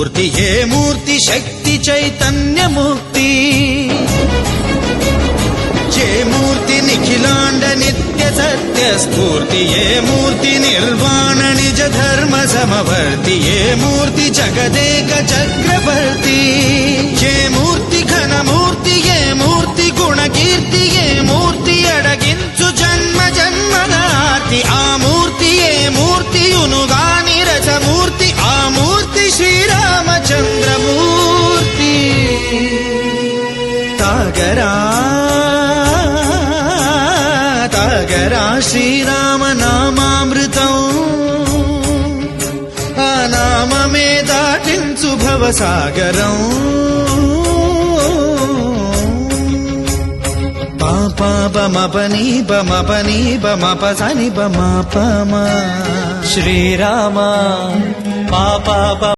స్ఫూర్తి ఏ మూర్తి శక్తి చైతన్యమూర్తి ఏ మూర్తి నిఖిలాండ నిత్య సత్య స్ఫూర్తి ఏ మూర్తి నిర్వాణ నిజ ధర్మ సమవర్తి ఏ మూర్తి జగదేక చక్రవర్తి ఏ మూర్తి ఘనమూర్తి ఏ మూర్తి గుణకీర్తి ఏ మూర్తి అడగించు జన్మ జన్మనార్తి ఆ మూర్తి ఏ మూర్తి యునుగాని రసమూర్తి ఆ మూర్తి శ్రీరామచంద్రమూర్తి తాగరా శ్రీరామ నామామృతం ఆ నామమే దాటించు భవసాగరం పాపా బమపని బమపని బమపసని బమపమ శ్రీరామ పాప